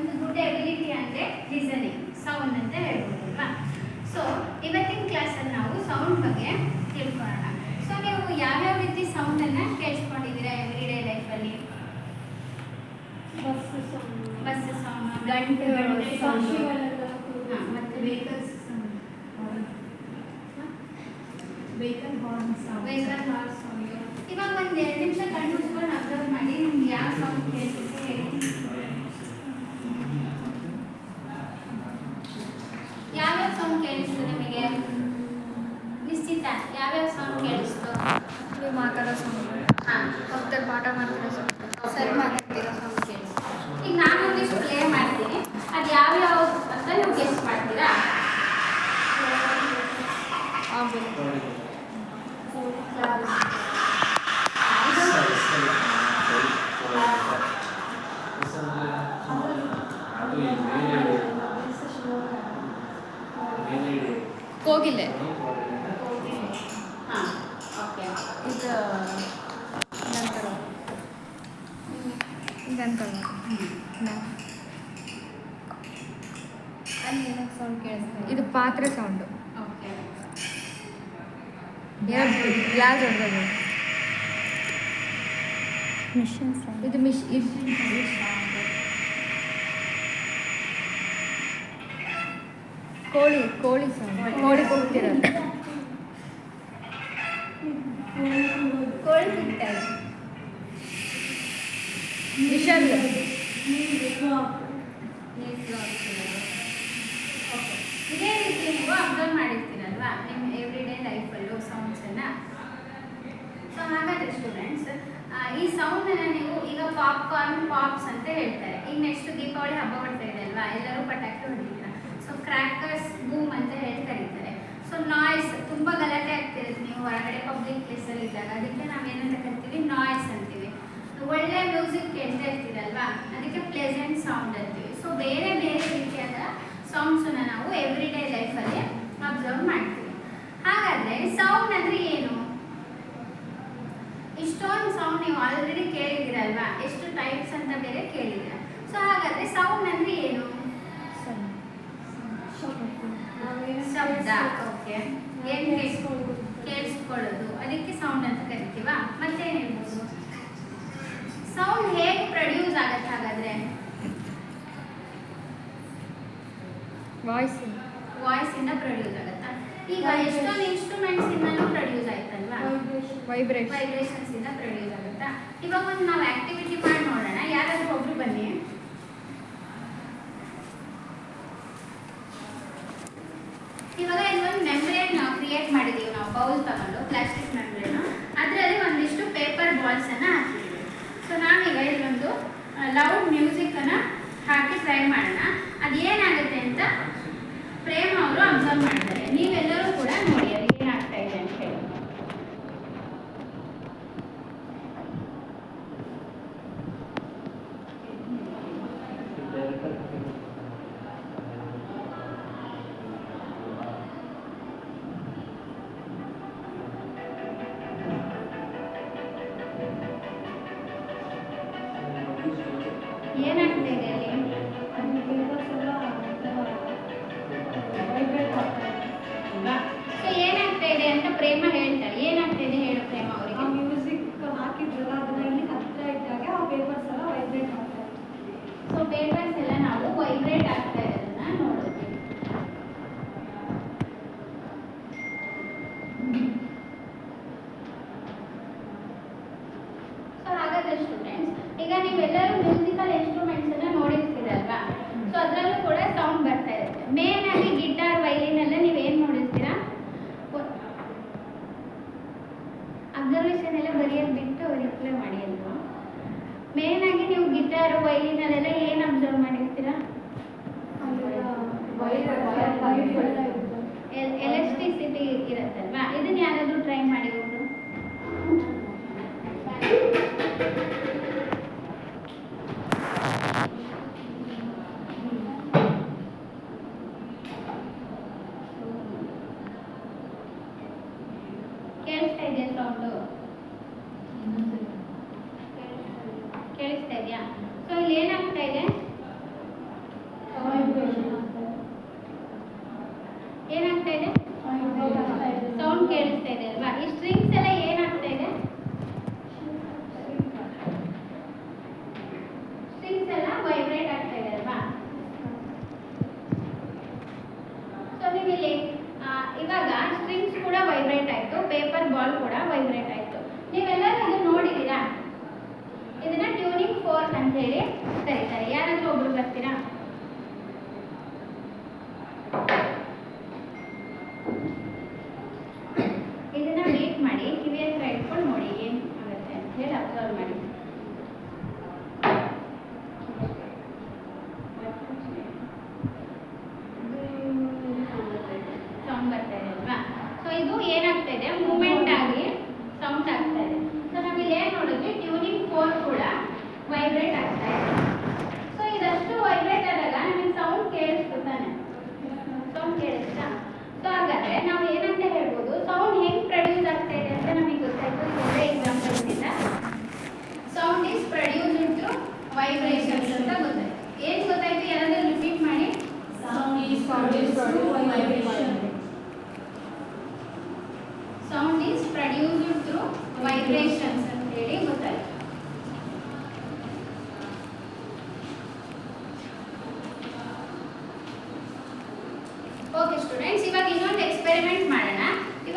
ಒಂದು good ability ಅಂದರೆ listening sound ಅಂತ ಹೇಳ್ಬೋದಲ್ವಾ. ಸೊ ಇವತ್ತಿನ ಕ್ಲಾಸಲ್ಲಿ ನಾವು ಸೌಂಡ್ ಬಗ್ಗೆ ತಿಳ್ಕೊಳ್ಳೋಣ. ಸೊ ನೀವು ಯಾವ್ಯಾವ ರೀತಿ ಸೌಂಡನ್ನು ಕೇಳಿಸ್ಕೊಂಡಿದ್ದೀರಾ ಎವ್ರಿಡೇ ಲೈಫಲ್ಲಿ? ಬಸ್ ಸೌಂಡ್, ಗಂಟೆಗಳು, ಮತ್ತು ವೆಹಿಕಲ್ ಹಾರ್ನ್ ಸೌಂಡ್. ಇವಾಗ ಒಂದು 2 ನಿಮಿಷ ಕಣ್ಣು ಮುಚ್ಕೊಂಡು ಅಬ್ಸರ್ವ್ ಮಾಡಿ, ನಿಮ್ಗೆ ಯಾವ ಸೌಂಡ್ ಕೇಳಿಸುತ್ತೆ ಹೇಳಿ. ಯಾವ್ಯಾವ ಸೌಂಡ್ ಕೇಳಿಸ್ತು ನಿಮಗೆ? ನಿಶ್ಚಿತ ಯಾವ್ಯಾವ ಸೌಂಡ್ ಕೇಳಿಸ್ತು? ನೀವು ಮಾತಾಡೋ ಸೌಂಡ್, ಹಾಂ, ಪಕ್ಕದಲ್ಲಿ ಪಾಠ ಮಾಡ್ತಿರೋ ಸೌಂಡ್, ಸರಿ ಮಾತಾಡ್ತಿರೋ ಸೌಂಡ್ ಕೇಳಿಸ್ತು. ಈಗ ನಾನು ಒಂದಿಷ್ಟು ಪ್ಲೇ ಮಾಡ್ತೀನಿ, ಅದು ಯಾವ್ಯಾವ ಅಂತ ನೀವು ಗೆಸ್ಟ್ ಮಾಡ್ತೀರಾ? ಕೋಗಿಲೆ, ಹಾಂ, ಓಕೆ. ಇದು ಇದಂತಲ್ಲ, ಅಲ್ಲಿ ಏನಕ್ಕೆ ಸೌಂಡ್ ಕೇಳಿಸ್ತಾ ಇದೆ? ಇದು ಪಾತ್ರೆ ಸೌಂಡು, ಓಕೆ. ಗ್ಲಾಸ್ ಹೊಡೆದದು. ಇದು ಕೋಳಿ ಸೌಂಡ್, ಕೋಳಿ ಕೂಗ್ತಿರೋದು. ಕೋಳಿ ಕೂಗ್ತಾರೆ. ವಿಷಲ್, ಇದೇ ರೀತಿ ನೀವು ಅಬ್ಸರ್ವ್ ಮಾಡಿರ್ತೀರಲ್ವಾ ನಿಮ್ಮ ಎವ್ರಿಡೇ ಲೈಫಲ್ಲೂ ಸೌಂಡ್ಸನ್ನು. ಸೊ ಹಾಗಾದರೆ ಸ್ಟೂಡೆಂಟ್ಸ್, ಈ ಸೌಂಡನ್ನು ನೀವು ಈಗ ಪಾಪ್ಕಾರ್ನ್, ಪಾಪ್ಸ್ ಅಂತ ಹೇಳ್ತಾರೆ. ಈಗ ನೆಕ್ಸ್ಟ್ ದೀಪಾವಳಿ ಹಬ್ಬ ಬರ್ತಾ ಇದೆ ಅಲ್ವಾ, ಎಲ್ಲರೂ ಪಟಾಕಿ ಹೊಡಿತೀರ. ಸೊ ಕ್ರ್ಯಾಕರ್ಸ್ ಬೂಮ್ ಅಂತ ಹೇಳಿ ಕರೀತಾರೆ. ಸೊ ನಾಯ್ಸ್, ತುಂಬ ಗಲಾಟೆ ಆಗ್ತಿರುತ್ತೆ ನೀವು ಹೊರಗಡೆ ಪಬ್ಲಿಕ್ ಪ್ಲೇಸಲ್ಲಿ ಇದ್ದಾಗ, ಅದಕ್ಕೆ ನಾವೇನಂತ ಕರಿತೀವಿ? ನಾಯ್ಸ್ ಅಂತೀವಿ. ಒಳ್ಳೆ ಮ್ಯೂಸಿಕ್ ಕೇಳ್ತಾ ಇರ್ತೀರಲ್ವಾ, ಅದಕ್ಕೆ ಪ್ಲೆಸೆಂಟ್ ಸೌಂಡ್ ಅಂತೀವಿ. ಸೊ ಬೇರೆ ಬೇರೆ ರೀತಿಯಾದ ಸೌಂಡ್ಸನ್ನು ನಾವು ಎವ್ರಿಡೇ ಲೈಫಲ್ಲಿ ಅಬ್ಸರ್ವ್ ಮಾಡ್ತೀವಿ. ಹಾಗಾದರೆ ಸೌಂಡ್ ಅಂದರೆ ಏನು? ಇಷ್ಟೊಂದು ಸೌಂಡ್ ನೀವು ಆಲ್ರೆಡಿ ಕೇಳಿದ್ದೀರಲ್ವಾ, ಎಷ್ಟು ಟೈಪ್ಸ್ ಅಂತ ಬೇರೆ ಕೇಳಿದ್ದೀರ. ಸೊ ಹಾಗಾದರೆ ಸೌಂಡ್ ಅಂದರೆ ಏನು? ಶಬ್ದ. ಓಕೆ. ಏನು ಕೇಳಿಸ್ಕೊಳ್ಳೋದು, ಅದಕ್ಕೆ ಸೌಂಡ್ ಅಂತ ಕರಿತೀವ. ಮತ್ತೇನು ಹೇಳ್ಬೋದು? ಸೌಂಡ್ ಹೇಗೆ ಪ್ರೊಡ್ಯೂಸ್ ಆಗತ್ತೆ ಹಾಗಾದರೆ? ವಾಯ್ಸಿಂದ ಪ್ರೊಡ್ಯೂಸ್ ಆಗುತ್ತಾ? ಈಗ ಎಷ್ಟೊಂದು ಇನ್ಸ್ಟ್ರೂಮೆಂಟ್ಸ್ ಇಂದಲೂ ಪ್ರೊಡ್ಯೂಸ್ ಆಯ್ತಲ್ವಾ, ವೈಬ್ರೇಷನ್ಸ್ ಇಂದ ಪ್ರೊಡ್ಯೂಸ್ ಆಗುತ್ತಾ? ಇವಾಗ ಒಂದು ನಾವು ಆಕ್ಟಿವಿಟಿ ಮಾಡಿ ನೋಡೋಣ. ಯಾರಾದರೂ ಒಬ್ರು ಬನ್ನಿ. ಇವಾಗ ಇಲ್ಲೊಂದು ಮೆಂಬ್ರೇನ್ ಕ್ರಿಯೇಟ್ ಮಾಡಿದ್ದೀವಿ ನಾವು, ಬೌಲ್ ತಗೊಂಡು ಪ್ಲಾಸ್ಟಿಕ್ ಮೆಂಬ್ರೇನು, ಅದರಲ್ಲಿ ಒಂದಿಷ್ಟು ಪೇಪರ್ ಬಾಲ್ಸನ್ನು ಹಾಕಿದ್ದೀವಿ. ಸೊ ನಾವೀಗ ಇಲ್ಲೊಂದು ಲೌಡ್ ಮ್ಯೂಸಿಕ್ಕನ್ನು ಹಾಕಿ ಟ್ರೈ ಮಾಡೋಣ. ಅದೇನಾಗುತ್ತೆ ಅಂತ ಪ್ರೇಮ್ ಅವರು ಅಬ್ಸರ್ವ್ ಮಾಡ್ತಾರೆ. ನೀವೆಲ್ಲರೂ ಕೂಡ ನೋಡಿ ಅದು ಏನಾಗ್ತಾ ಇದೆ ಅಂತ ಹೇಳಿ. ಏನಾಗ್ತಾ ಇದೆ ಅಲ್ಲಿ? ವೈಬ್ರೇಟ್ ಆಗ್ತಾ ಇದೆ.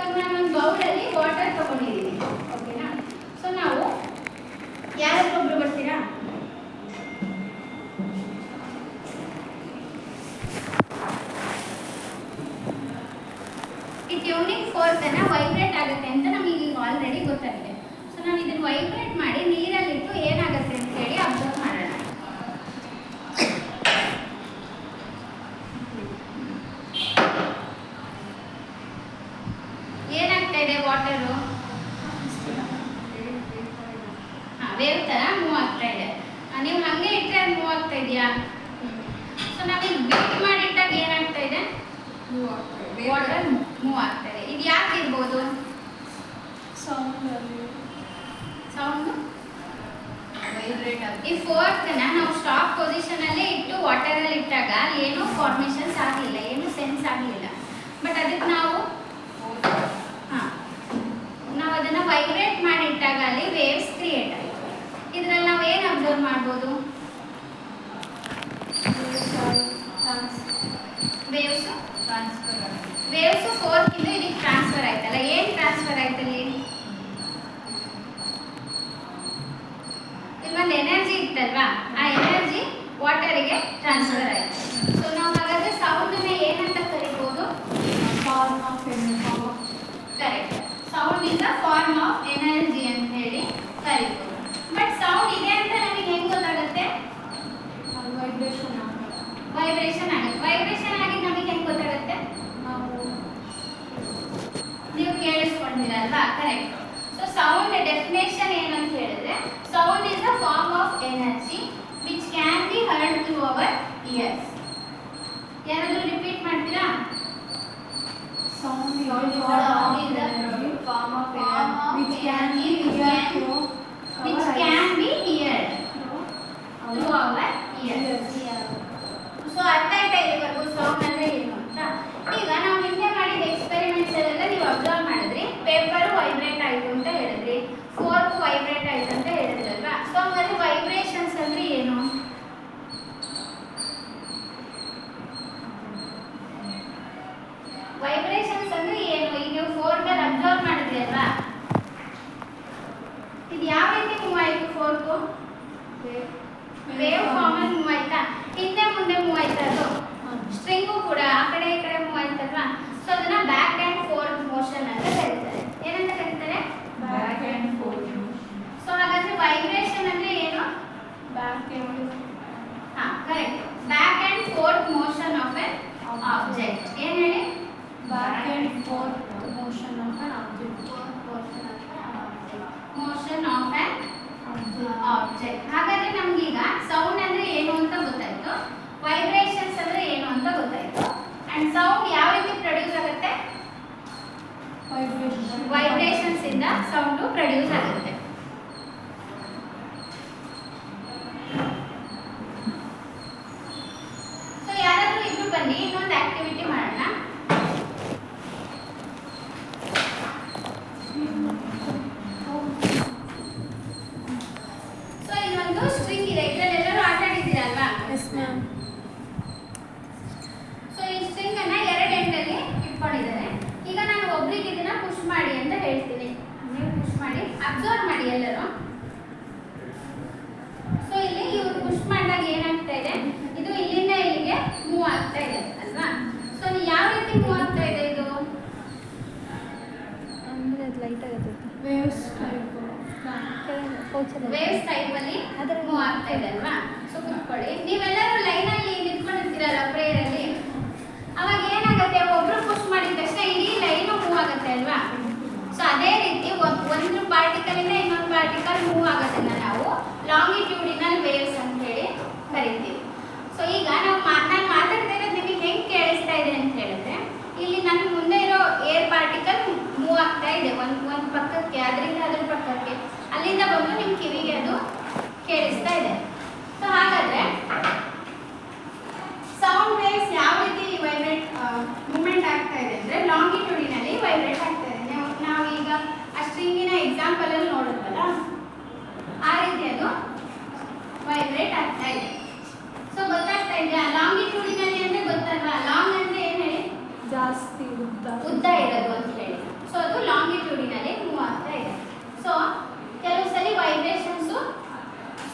ಇವಾಗ ನಾನೊಂದು ಬೌಲಲ್ಲಿ ವಾಟರ್ ತಗೊಂಡಿದ್ದೀನಿ, ಓಕೆನಾ? ಸೊ ನಾವು ಯಾರಾದ್ರೂ ಒಬ್ರು ಬರ್ತೀರಾ? ಈ ಟ್ಯೂನಿಂಗ್ ಫೋರ್ಕ್ ಅನ್ನ ವೈಬ್ರೇಟ್ ಆಗುತ್ತೆ ಅಂತ ನಮಗೆ ಈಗ ಆಲ್ರೆಡಿ ಗೊತ್ತಾಗಿದೆ. ಸೊ ನಾವು ಇದನ್ನ ವೈಬ್ರೇಟ್ ಮಾಡಿ ನೀರಲ್ಲಿಟ್ಟು ಏನಾಗುತ್ತೆ ಅಂತ ಹೇಳಿ ಅಬ್ಸರ್ವ್ ಮಾಡೋಣ. ಏನಾಗ್ತಾ ಇದೆ ವಾಟರು? ವೇವ್ ತರ ಮೂವ್ ಆಗ್ತಾ ಇದೆ. ನೀವು ಹಂಗೆ ಇಟ್ಟರೆ ಅದು ಮೂವ್ ಆಗ್ತಾ ಇದೆಯಾ? ಸೊ ನಾವೀಗ ಬೀಟ್ ಮಾಡಿಟ್ಟಾಗ ಏನಾಗ್ತಾ ಇದೆ? ವಾಟರ್ ಮೂವ್ ಆಗ್ತಾ ಇದೆ. ಇದು ಯಾಕೆ ಇರ್ಬೋದು? ಸೌಂಡ್ ವೈಬ್ರೇಟ್ ಆಗುತ್ತೆ. ಈ ಫೋರ್ಕ್ನ ನಾವು ಸ್ಟಾಪ್ ಪೊಸಿಷನ್ ಅಲ್ಲೇ ಇಟ್ಟು ವಾಟರ್ ಅಲ್ಲಿ ಇಟ್ಟಾಗ ಏನೂ ಫಾರ್ಮೇಷನ್ಸ್ ಆಗಲಿಲ್ಲ, ಏನೂ ಸೆನ್ಸ್ ಆಗಲಿಲ್ಲ. ಬಟ್ ಅದಕ್ಕೆ ನಾವು ಅದನ್ನ ವೈಬ್ರೇಟ್ ಮಾಡಿ ಇಟ್ಟಾಗ ಅಲ್ಲಿ ವೇವ್ಸ್ ಕ್ರಿಯೇಟ್ ಆಯಿತು. ಇದ್ರಲ್ಲಿ ನಾವು ಏನು ಅಬ್ಸರ್ವ್ ಮಾಡ್ಬೋದು? ವೇವ್ಸ್ ಫೋರ್ಕ್ ಇಂದ ಇದಕ್ಕೆ ಟ್ರಾನ್ಸ್ಫರ್ ಆಯ್ತಲ್ಲ. ಏನ್ ಟ್ರಾನ್ಸ್ಫರ್ ಆಯ್ತಲ್ಲಿ? ಇಲ್ಲೊಂದು ಎನರ್ಜಿ ಇತ್ತಲ್ವಾ, ಆ ಎನರ್ಜಿ ವಾಟರಿಗೆ ಟ್ರಾನ್ಸ್ಫರ್ ಆಯ್ತು. ಸೊ ನಾವು ಹಾಗಾದ್ರೆ ಸೌಂಡ್ ಏನಂತ ಕರಿಬಹುದು? Form of energy. Correct. Sound is a form of energy ಅಂತ ಹೇಳಿ ಕರಿಬಹುದು. ಬಟ್ ಸೌಂಡ್ ಇದೆ ಅಂತ ನಮಗೆ ಹೆಂಗ್ ಗೊತ್ತಾಗುತ್ತೆ? ವೈಬ್ರೇಷನ್ ಆಗುತ್ತೆ. ವೈಬ್ರೇಷನ್ ಆಗಿದ್ದು ನಮಗೆ ಹೆಂಗ್ ಗೊತ್ತಾಗುತ್ತೆ? ನೀವು ಕೇಳಿಸ್ಕೊಂಡಿರಲ್ವಾ? ಕರೆಕ್ಟ್. ಸೊ ಸೌಂಡ್ ಡೆಫಿನೇಷನ್ ಏನಂತ ಹೇಳಿದ್ರೆ, sound is a form of energy which can be heard through our ears. ಯಾರಾದ್ರೂ ರಿಪೀಟ್ ಮಾಡ್ತೀರಾ? Sound is a form of energy which can be heard through our ears. So ಅರ್ಥ ಆಯ್ತಾ ಇಲ್ಲಿವರೆಗೂ sound ಅಂದ್ರೆ ಏನು ಅಂತ? ಈಗ ನಾವು ಹಿಂದೆ ಮಾಡಿದ ಎಕ್ಸ್ಪೆರಿಮೆಂಟ್ಸ್ ಎಲ್ಲ ನೀವು ಅಬ್ಸರ್ವ್ ಮಾಡಿದ್ರಿ. ಪೇಪರ್ ವೈಬ್ರೇಟ್ ಆಯ್ತು ಅಂತ ಹೇಳಿದ್ರಿ, ಫೋರ್ಕ್ ವೈಬ್ರೇಟ್ ಆಯ್ತು ಅಂತ ಹೇಳಿದ್ರಲ್ವಾ? ಸೊ ಹಂಗಾದ್ರೆ ವೈಬ್ರೇಷನ್ಸ್ ಅಂದ್ರೆ ಏನು? ವೈಬ್ರೇಷನ್ಸ್ ಅಂದ್ರೆ ಏನು? ಈಗ ನೀವು ಫೋರ್ಕ್ ಅಲ್ಲಿ ಅಬ್ಸರ್ವ್ ಮಾಡಿದ್ರಿ ಅಲ್ವಾ? ಇದು ಯಾವ ರೀತಿ ಮೂವ್ ಆಯ್ತು? ಫೋರ್ಕು ವೇವ್ ಫಾರ್ಮ್ ಅಲ್ಲಿ ಮೂವ್ ಆಯ್ತಾ? ಹಿಂದೆ ಮುಂದೆ ಮೂವ್ ಆಯ್ತಾ? ಅದು ಸ್ಟ್ರಿಂಗು ಕೂಡ ಆ ಕಡೆ ಈ ಕಡೆ ಮೂವ್ ಆಯ್ತಲ್ವಾ? ಸೊ ಅದನ್ನ ಬ್ಯಾಕ್ ಅಂಡ್ ಫೋರ್ತ್ ಮೋಷನ್ ಅಂತ ಕರೀತಾರೆ. ಏನಂತ ಕರೀತಾರೆ? Back and fourth. ಸೊ ಹಾಗಾದ್ರೆ ವೈಬ್ರೇಷನ್ ಅಂದ್ರೆ ಏನು? Back and correct. Back and fourth motion of N object. ಏನ್ ಹೇಳಿ? Back and fourth motion of N object. Motion of N object. ಹಾಗಾದ್ರೆ ನಮ್ಗೀಗ ಸೌಂಡ್ ಅಂದ್ರೆ ಏನು ಅಂತ ಗೊತ್ತಾಯ್ತು, ವೈಬ್ರೇಷನ್ಸ್ ಅಂದ್ರೆ ಏನು ಅಂತ ಗೊತ್ತಾಯ್ತು. ಅಂಡ್ ಸೌಂಡ್ ಯಾವ ರೀತಿ ಪ್ರೊಡ್ಯೂಸ್ ಆಗುತ್ತೆ? ವೈಬ್ರೇಷನ್ಸ್ ಇಂದ ಸೌಂಡ್ ಪ್ರೊಡ್ಯೂಸ್ ಆಗುತ್ತೆ. ಸೊ ಯಾರಾದ್ರೂ ಇಬ್ರು ಬನ್ನಿ, ಇನ್ನೊಂದು ಆಕ್ಟಿವಿಟಿ ಮಾಡೋಣ. ಸೊ ಇನ್ನೊಂದು ಸ್ಟ್ರಿಂಗ್ ಇದೆ, ಇದರಲ್ಲಿ ಎಲ್ಲರೂ ಆಟ ಆಡಿದ್ದೀರಲ್ವಾ? ಸೊ ಈ ಸ್ಟ್ರಿಂಗ್ ಅನ್ನ ಎರಡು ಎಂಡಲ್ಲಿ ಇಟ್ಕೊಂಡಿದ್ದಾರೆ. ಈಗ ನಾನು ಒಬ್ರಿಗೆ ಇದನ್ನ ಪುಷ್ ಮಾಡಿ ಅಂತ ಹೇಳ್ತೀನಿ, ನೀವು ಪುಷ್ ಮಾಡಿ. ಅಬ್ಸರ್ವ್ ಮಾಡಿ ಎಲ್ಲರೂ. ಸೊ ಇಲ್ಲಿ ಇವರು ಪುಷ್ ಮಾಡಿದಾಗ ಏನಾಗ್ತಾ ಇದೆ? ಇದು ಇಲ್ಲಿಂದ ಇಲ್ಲಿಗೆ ಮೂವ್ ಆಗ್ತಾ ಇದೆ ಅಲ್ವಾ? ಸೊ ಯಾವ ರೀತಿ ಮೂವ್ ಆಗ್ತಾ ಇದೆ ಇದು? ಅಂದ್ರೆ ಅದು ಲೈಟ್ ಆಗುತ್ತೆ. ವೇವ್ಸ್ ಟೈಪ್ ಅಲ್ಲಿ ಮೂವ್ ಆಗ್ತಾ ಇದೆ ಅಲ್ವಾ? ಸೊ ಕುತ್ಕೊಳ್ಳಿ. ನೀವೆಲ್ಲರೂ ಲೈನ್ ಅಲ್ಲಿ ನಿಂತ್ಕೊಂಡಿರ್ತೀರಲ್ಲ ಪ್ರೇಯರ್ ಅಲ್ಲಿ, ಅವಾಗ ಏನಾಗುತ್ತೆ? ಒಬ್ರು ಪುಷ್ ಮಾಡಿದ ತಕ್ಷಣ ಇಡೀ ಲೈನು ಮೂವ್ ಆಗುತ್ತೆ ಅಲ್ವಾ? ಸೊ ಅದೇ ರೀತಿ ಒಂದು ಪಾರ್ಟಿಕಲ್ ಇಂದ ಇನ್ನೊಂದು ಪಾರ್ಟಿಕಲ್ ಮೂವ್ ಆಗೋದನ್ನ ನಾವು ಲಾಂಗಿಟ್ಯೂಡಿನಲ್ ವೇವ್ಸ್ ಅಂತ ಹೇಳಿ ಕರಿತೀವಿ. ಸೊ ಈಗ ನಾನು ಮಾತಾಡ್ತಾ ಇರೋದು ನಿಮಗೆ ಹೆಂಗೆ ಕೇಳಿಸ್ತಾ ಇದೆ ಅಂತ ಹೇಳಿದ್ರೆ, ಇಲ್ಲಿ ನನ್ನ ಮುಂದೆ ಇರೋ ಏರ್ ಪಾರ್ಟಿಕಲ್ ಮೂವ್ ಆಗ್ತಾ ಇದೆ ಒಂದು ಪಕ್ಕಕ್ಕೆ, ಅದರಿಂದ ಅದ್ರ ಪಕ್ಕಕ್ಕೆ, ಅಲ್ಲಿಂದ ಬಂದು ನಿಮ್ಮ ಕಿವಿಗೆ ಅದು ಕೇಳಿಸ್ತಾ ಇದೆ. ಸೊ ಹಾಗಾದ್ರೆ ಸೌಂಡ್ ವೇವ್ಸ್ ಯಾವ ರೀತಿ ಮೂವ್ಮೆಂಟ್ ಆಗ್ತಾ ಇದೆ ಅಂದ್ರೆ ಲಾಂಗಿಟ್ಯೂಡಿನಲ್ಲಿ ವೈಬ್ರೇಟ್ ಆಗ್ತಾ ಇದೆ. ನಾವು ಈಗ ಆ ಸ್ಟ್ರಿಂಗಿನ ಎಕ್ಸಾಂಪಲ್ ಅಲ್ಲಿ ನೋಡುತ್ತಲ್ಲ, ಆ ರೀತಿ ಅದು ವೈಬ್ರೇಟ್ ಆಗ್ತಾ ಇದೆ. ಸೊ ಗೊತ್ತಾಗ್ತಾ ಇದೆಯಾ? ಲಾಂಗಿಟ್ಯೂಡಿನಲ್ಲಿ ಅಂದ್ರೆ ಗೊತ್ತಲ್ವಾ? ಲಾಂಗ್ ಅಂದ್ರೆ ಏನ್ ಹೇಳಿ? ಜಾಸ್ತಿ ಉದ್ದ ಇರೋದು ಅಂತ ಹೇಳಿ. ಸೊ ಲಾಂಗಿಟ್ಯೂಡಿನಲ್ಲಿ ಮೂವ್ ಆಗ್ತಾ ಇದೆ. ಸೊ ಕೆಲವು ಸಲ ವೈಬ್ರೇಷನ್ಸು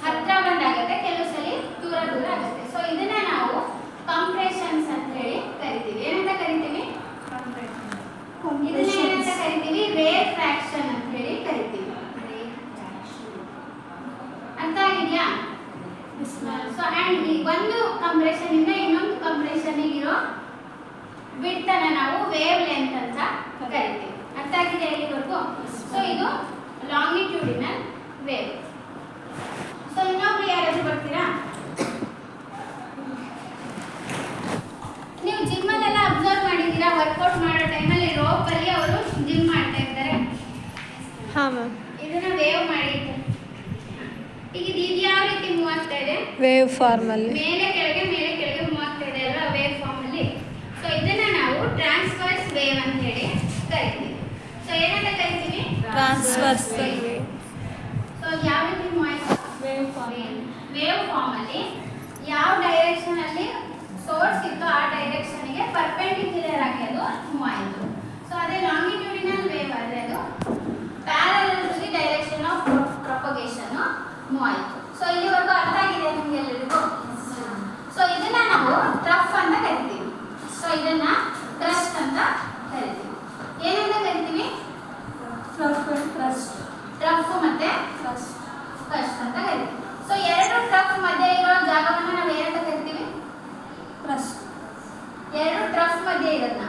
ಹತ್ರ ಬಂದಾಗುತ್ತೆ, ಕೆಲವು ಸಲ ದೂರ ದೂರ ಆಗುತ್ತೆ. ಸೊ ಇದನ್ನ ನಾವು ಕಂಪ್ರೆಷನ್ಸ್ ಅಂತ ಹೇಳಿ ಕರಿತೀವಿ. ಏನಂತ ಕರಿತೀವಿ? ಇದನ್ನ ಏನಂತ ಕರಿತೀವಿ? ರೇರ್ ಫ್ರಾಕ್ಷನ್ ಅಂತ ಹೇಳಿ ಕರಿತೀವಿ. ಅರ್ಥ ಆಗಿದೆಯಾ? ಸೊ ಅಂಡ್ ಒಂದು ಕಂಪ್ರೆಷನ್ ಇಂದ ಇನ್ನೊಂದು ಕಂಪ್ರೆಷನ್ ಇರೋ ವಿಡ್ತ್ ಅನ್ನ ನಾವು ವೇವ್ ಲೆಂತ್ ಅಂತ ಕರಿತೀವಿ. ಅರ್ಥ ಆಗಿದೆ ಇಲ್ಲಿವರೆಗೂ? ಸೊ ಇದು ಲಾಂಗಿಟ್ಯೂಡಿನಲ್ ವೇವ್. ಸೊ ಇನ್ನೊಬ್ರು ಯಾರಾದ್ರೂ ಬರ್ತೀರಾ? ನೀವು ಜಿಮ್ಮಲ್ಲೆಲ್ಲ ಅಬ್ಸರ್ವ್ ಮಾಡಿದ್ದೀರಾ? ವರ್ಕೌಟ್ ಮಾಡೋ ಟೈಮಲ್ಲಿ ರೋಪ್ ಅಲ್ಲಿ ಅವರು ಜಿಮ್ ಮಾಡ್ತಾ ಇರ್ತಾರೆ. ಹಾಂ ಮ್ಯಾಮ್. ಇದನ್ನ ವೇವ್ ಮಾಡಿದ್ದು. ಈಗ ಇದು ಯಾವ ರೀತಿ ಮೂವ್ ಆಗ್ತಾ ಇದೆ? ವೇವ್ ಫಾರ್ಮಲ್ಲಿ ಮೇಲೆ ಕೆಳಗೆ ಮೂವ್ ಆಗ್ತಾ ಇದೆ ಅಲ್ವಾ, ವೇವ್ ಫಾರ್ಮ್ ಅಲ್ಲಿ. ಸೊ ಇದನ್ನ ನಾವು ಟ್ರಾನ್ಸ್ವರ್ಸ್ ವೇವ್ ಅಂತ ಹೇಳಿ ಕರಿತೀವಿ. ಸೊ ಏನಂತ ಕರಿತೀವಿ? Transversal wave. ಸೊ ಯಾವ ರೀತಿ ಮೂವ್ ಆಯ್ತು? ವೇವ್ ಫಾರ್ಮ್ ಅಲ್ಲಿ ಯಾವ ಡೈರೆಕ್ಷನ್ ಅಲ್ಲಿ ಸೋರ್ಸ್ ಇತ್ತು ಆ ಡೈರೆಕ್ಷನ್ ಗೆ ಪರ್ಪೆಂಡಿಕ್ಯುಲರ್ ಆಗಿ ಅದು ಮೂವ್ ಆಯಿತು. ಸೊ ಅದೇ ಲಾಂಗಿಟ್ಯೂಡಿನಲ್ ವೇವ್ ಆದ್ರೆ ಅದು parallel to the direction of propagation move ಆಯಿತು. ಸೊ ಇಲ್ಲಿವರೆಗೂ ಅರ್ಥ ಆಗಿದೆ ನಿಮ್ಗೆ ಎಲ್ಲರಿಗೂ? ಸೊ ಇದನ್ನ ನಾವು ಟ್ರಫ್ ಅಂತ ಕರಿತೀವಿ. ಸೊ ಇದನ್ನ ಟ್ರಸ್ಟ್ ಅಂತ ಕರಿತೀವಿ. ಏನಂತ ಕರಿತೀವಿ? ಟ್ರಫ್ ಮತ್ತೆ ಕ್ರಸ್ಟ್ ಅಂತ ಕರಿತೀವಿ. ಸೊ ಎರಡು ಟ್ರಫ್ ಮಧ್ಯೆ ಇರೋ ಜಾಗವನ್ನು ನಾವು ಏನಂತ ಕರಿತೀವಿ? ಕ್ರಸ್ಟ್. ಎರಡು ಟ್ರಫ್ ಮಧ್ಯೆ ಇರೋದನ್ನ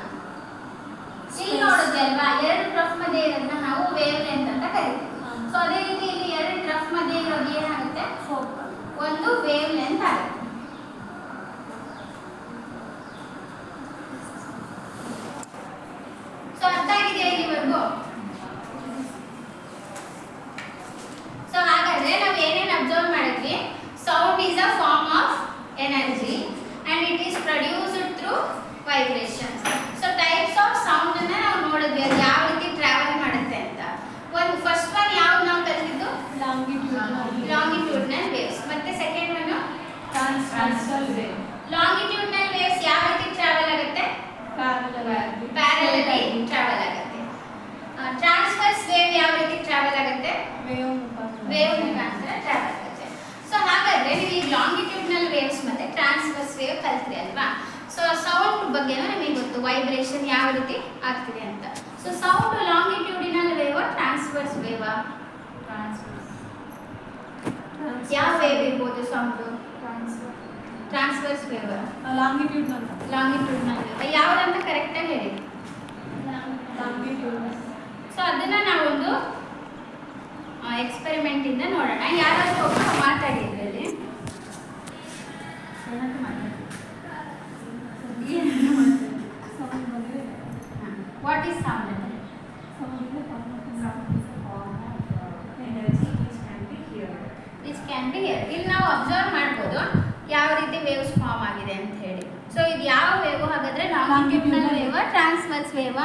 ಇಲ್ಲಿ ನೋಡಿದ್ವಿ ಅಲ್ವಾ, ಎರಡು ಟ್ರಫ್ ಮಧ್ಯೆ ಇರೋದನ್ನ ನಾವು ವೇವ್ ಲೆಂತ್ ಅಂತ ಕರಿತೀವಿ. ಸೊ ಅದೇ ರೀತಿ ಇಲ್ಲಿ ಎರಡು ಟ್ರಫ್ ಮಧ್ಯೆ ಇರೋದು ಏನಾಗುತ್ತೆ? ಒಂದು ವೇವ್ ಲೆಂತ್ ಆಗುತ್ತೆ. ಸೊ ಅರ್ಥ ಆಗಿದೆಯಾ ಇಲ್ಲಿವರೆಗೂ? ಸೊ ಹಾಗಾದ್ರೆ ನಾವು ಏನೇನು ಅಬ್ಸರ್ವ್ ಮಾಡಿದ್ವಿ? Sound is a form of energy and it is produced through vibrations. So types of sound ಅನ್ನ ನಾವು ನೋಡಿದ್ವಿ, ಅದು ಯಾವ ರೀತಿ ಟ್ರಾವೆಲ್ ಮಾಡುತ್ತೆ ಅಂತ. ಒಂದು ಫಸ್ಟ್ ಒನ್ ಯಾವ್ದು ನಾವು ಕಲಿತಿದ್ದು? Longitudinal waves. ಮತ್ತೆ second one transversal wave. Longitudinal waves ಯಾವ ರೀತಿ ಟ್ರಾವೆಲ್ ಆಗುತ್ತೆ? ಪ್ಯಾರಲಲಿ ಟ್ರಾವೆಲ್ ಆಗುತ್ತೆ. ಟ್ರಾನ್ಸ್ವರ್ಸ್ ವೇವ್ ಯಾವ ರೀತಿ ಟ್ರಾವೆಲ್ ಆಗುತ್ತೆ? ವೇವ್ ಮುಖಾಂತರ ಟ್ರಾವೆಲ್ ಆಗುತ್ತೆ. ಸೊ ಹಾಗಾದ್ರೆ ನೀವು ಈ ಲಾಂಗಿಟ್ಯೂಡ್ನಲ್ ವೇವ್ಸ್ ಮತ್ತೆ ಟ್ರಾನ್ಸ್ವರ್ಸ್ ವೇವ್ ಕಲ್ತ್ರಿ ಅಲ್ವಾ? ಸೊ ಸೌಂಡ್ ಬಗ್ಗೆನೂ ನಿಮಗೆ ಗೊತ್ತು, ವೈಬ್ರೇಷನ್ ಯಾವ ರೀತಿ ಆಗ್ತಿದೆ ಅಂತ. So sound longitudinal wave transverse wave? ಯಾವ ವೇವ್ ಇರ್ಬೋದು sound? Transverse wave. Longitudinal wave ಯಾವ್ದಂತ ಕರೆಕ್ಟ್ ಆಗಿ ಹೇಳಿ. ಸೊ ಅದನ್ನ ನಾವೊಂದು ಎಕ್ಸ್ಪೆರಿಮೆಂಟ್ ಇಂದ ನೋಡೋಣ. ಯಾರಾದ್ರೂ ಒಬ್ಬರು ಮಾತಾಡಿ ಇದರಲ್ಲಿ. What is sound? This can be here. ಇಲ್ಲಿ ನಾವು ಅಬ್ಸರ್ವ್ ಮಾಡ್ಬೋದು ಯಾವ ರೀತಿ ವೇವ್ಸ್ ಫಾರ್ಮ್ ಆಗಿದೆ ಅಂತ ಹೇಳಿ. ಸೊ ಇದು ಯಾವ ವೇವ್ ಹಾಗಾದ್ರೆ? Longitudinal wave, transverse wave?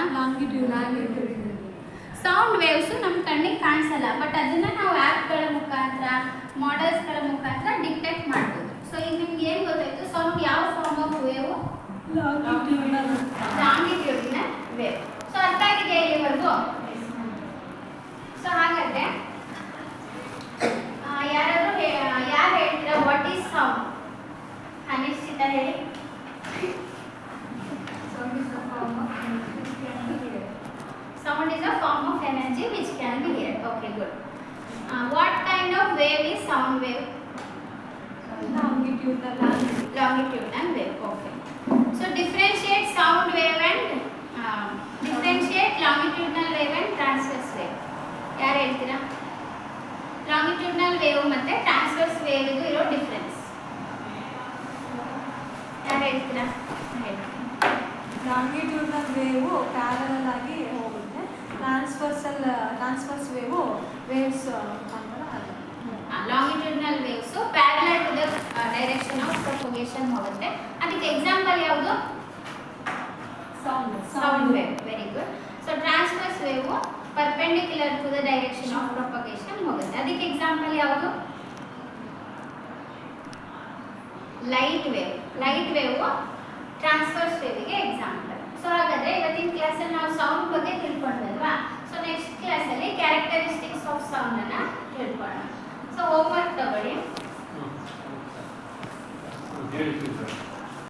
Sound waves ನಮ್ಮ ಕಣ್ಣಿಗೆ ಕಾಣಿಸಲ್ಲ, ಬಟ್ ಅದನ್ನ ನಾವು ಆ್ಯಪ್ಗಳ ಮುಖಾಂತರ, ಮಾಡೆಲ್ಸ್ಗಳ ಮುಖಾಂತರ ಡಿಟೆಕ್ಟ್ ಮಾಡ್ಬೋದು. ಸೊ ಈಗ ನಿಮ್ಗೆ ಏನು ಗೊತ್ತಾಯ್ತು? ಸೌಂಡ್ ಯಾವ form of wave? Longitudinal wave. So ಅರ್ಥ ಆಗಿದೆ ಇಲ್ಲಿವರೆಗೂ? ಸೊ ಹಾಗಾದ್ರೆ ಯಾರು ಹೇಳ್ತೀರಾ ವಾಟ್ ಈಸ್ ಸೌಂಡ್? ಅನಿಶ್ಚಿತ ಹೇಳಿ. Sound is a form of energy which can be heard. Okay, good. What kind of wave is sound wave? Longitudinal wave. Okay. So differentiate sound wave and differentiate longitudinal wave and transverse wave. ಯಾರು ಹೇಳ್ತೀರಾ? Longitudinal wave ಮತ್ತೆ transverse wave ಇದು ಇರೋ difference ಯಾರು ಹೇಳ್ತೀರಾ? Longitudinal wave parallel ಆಗಿ ಹೋಗುತ್ತೆ, transverse wave waves ಮುಖಾಂತರ ಆಗುತ್ತೆ. Longitudinal waves parallel to the direction of propagation ಹೋಗುತ್ತೆ. ಅದಕ್ಕೆ ಎಕ್ಸಾಂಪಲ್ ಯಾವುದು? Sound wave. Very good. So transverse wave perpendicular to the direction of propagation ಹೋಗುತ್ತೆ. ಅದಕ್ಕೆ ಎಕ್ಸಾಂಪಲ್ ಯಾವುದು? Light wave. Light wave transverse ವೇವ್ಗೆ example. So ಹಾಗಾದ್ರೆ ಇವತ್ತಿನ ಕ್ಲಾಸಲ್ಲಿ ನಾವು ಸೌಂಡ್ ಬಗ್ಗೆ ತಿಳ್ಕೊಂಡ್ವಲ್ವಾ? ಸೊ ನೆಕ್ಸ್ಟ್ ಆಫ್ ಸೌಂಡನ್ನು ತಿಳ್ಕೊಳ್ಳೋಣ. ಸೊ ಹೋಮ್ವರ್ಕ್ ತಗೊಳ್ಳಿ. ಹೇಳಿ ಸರ್.